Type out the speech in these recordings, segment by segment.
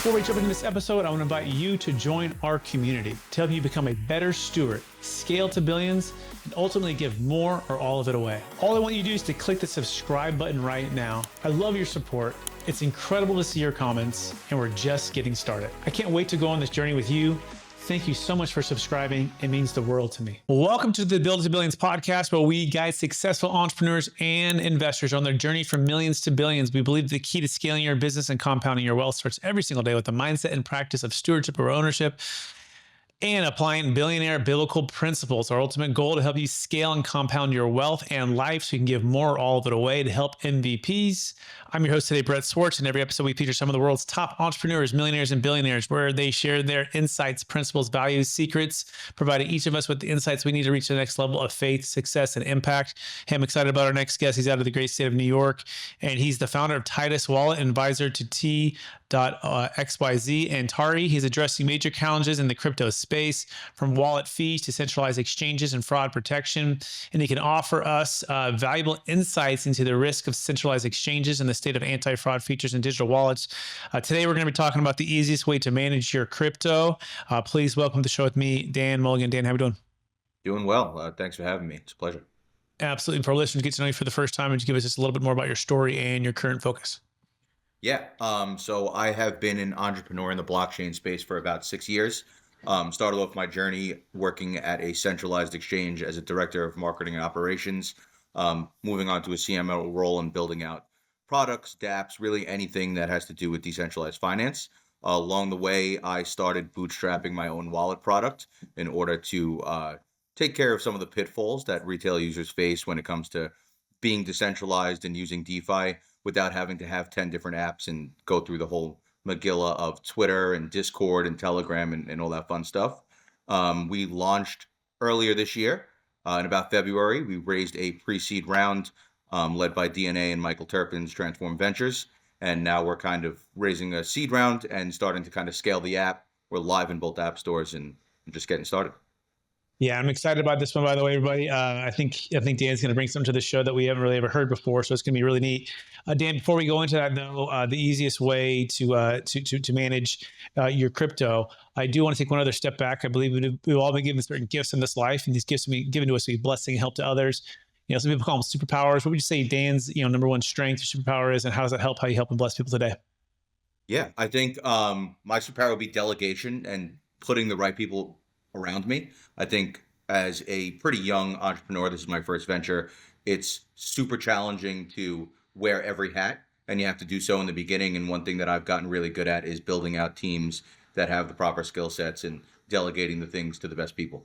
Before we jump into this episode, I want to invite you to join our community to help you become a better steward, scale to billions, and ultimately give more or all of it away. All I want you to do is to click the subscribe button right now. I love your support. It's incredible to see your comments, and we're just getting started. I can't wait to go on this journey with you. Thank you so much for subscribing. It means the world to me. Welcome to the Build to Billions podcast, where we guide successful entrepreneurs and investors on their journey from millions to billions. We believe the key to scaling your business and compounding your wealth starts every single day with the mindset and practice of stewardship or ownership and applying billionaire biblical principles. Our ultimate goal to help you scale and compound your wealth and life so you can give more or all of it away to help MVPs. I'm your host today, Brett Swartz. In every episode, we feature some of the world's top entrepreneurs, millionaires, and billionaires, where they share their insights, principles, values, secrets, providing each of us with the insights we need to reach the next level of faith, success, and impact. Hey, I'm excited about our next guest. He's out of the great state of New York, and he's the founder of Titus Wallet and advisor to T.xyz and Tari. He's addressing major challenges in the crypto space, from wallet fees to centralized exchanges and fraud protection. And he can offer us valuable insights into the risk of centralized exchanges and the state of anti-fraud features in digital wallets. Today, we're going to be talking about the easiest way to manage your crypto. Please welcome to the show with me, Dan Mulligan. Dan, how are you doing? Doing well. Thanks for having me. It's a pleasure. Absolutely. For our listeners, get to know you for the first time and just give us just a little bit more about your story and your current focus. Yeah. So I have been an entrepreneur in the blockchain space for about 6 years. Started off my journey working at a centralized exchange as a director of marketing and operations, moving on to a CMO role and building out products, dApps, really anything that has to do with decentralized finance. Along the way, I started bootstrapping my own wallet product in order to take care of some of the pitfalls that retail users face when it comes to being decentralized and using DeFi without having to have 10 different apps and go through the whole Megillah of Twitter and Discord and Telegram and all that fun stuff. We launched earlier this year. In about February, we raised a pre-seed round led by DNA and Michael Turpin's Transform Ventures. And now we're kind of raising a seed round and starting to kind of scale the app. We're live in both app stores and just getting started. Yeah, I'm excited about this one, by the way, everybody. I think Dan's going to bring something to the show that we haven't really ever heard before, so it's going to be really neat. Dan, before we go into that, though, the easiest way to manage your crypto, I do want to take one other step back. I believe we've all been given certain gifts in this life, and these gifts have been given to us to be blessing and help to others. You know, some people call them superpowers. What would you say Dan's number one strength or superpower is, and how does that help? How you help and bless people today? Yeah, I think my superpower would be delegation and putting the right people around me. I think as a pretty young entrepreneur, this is my first venture, it's super challenging to wear every hat, and you have to do so in the beginning. And one thing that I've gotten really good at is building out teams that have the proper skill sets and delegating the things to the best people.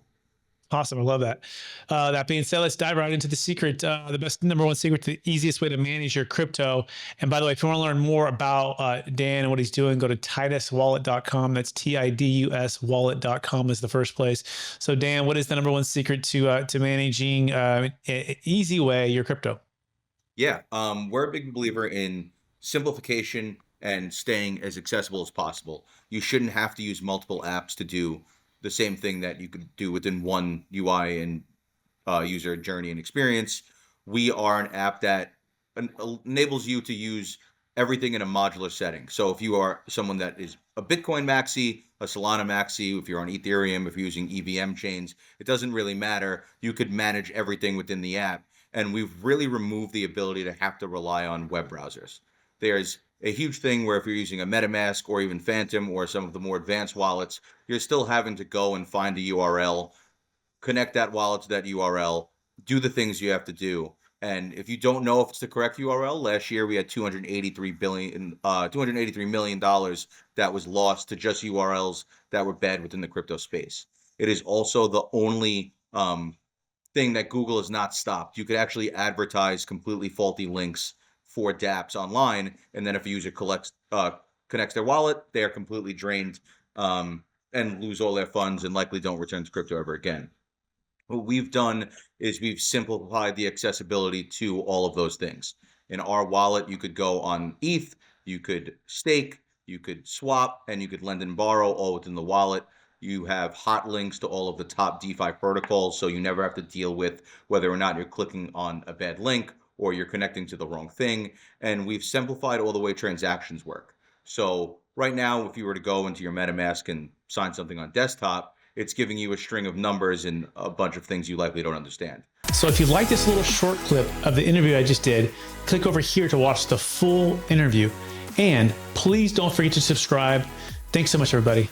Awesome. I love that. That being said, let's dive right into the secret, the best number one secret, the easiest way to manage your crypto. And by the way, if you want to learn more about Dan and what he's doing, go to tituswallet.com. That's TIDUS wallet.com is the first place. So Dan, what is the number one secret to managing an easy way your crypto? Yeah, we're a big believer in simplification and staying as accessible as possible. You shouldn't have to use multiple apps to do the same thing that you could do within one UI and user journey and experience. We are an app that enables you to use everything in a modular setting. So if you are someone that is a Bitcoin maxi, a Solana maxi, if you're on Ethereum, if you're using EVM chains, it doesn't really matter. You could manage everything within the app. And we've really removed the ability to have to rely on web browsers. There's a huge thing where if you're using a MetaMask or even Phantom or some of the more advanced wallets, you're still having to go and find a URL, connect that wallet to that URL, do the things you have to do. And if you don't know if it's the correct URL, last year we had $283 million that was lost to just URLs that were bad within the crypto space. It is also the only thing that Google has not stopped. You could actually advertise completely faulty links for dApps online, and then if a user connects their wallet, they are completely drained and lose all their funds and likely don't return to crypto ever again. What we've done is we've simplified the accessibility to all of those things. In our wallet, you could go on ETH, you could stake, you could swap, and you could lend and borrow all within the wallet. You have hot links to all of the top DeFi protocols, so you never have to deal with whether or not you're clicking on a bad link or you're connecting to the wrong thing. And we've simplified all the way transactions work. So right now, if you were to go into your MetaMask and sign something on desktop, it's giving you a string of numbers and a bunch of things you likely don't understand. So if you like this little short clip of the interview I just did, click over here to watch the full interview. And please don't forget to subscribe. Thanks so much, everybody.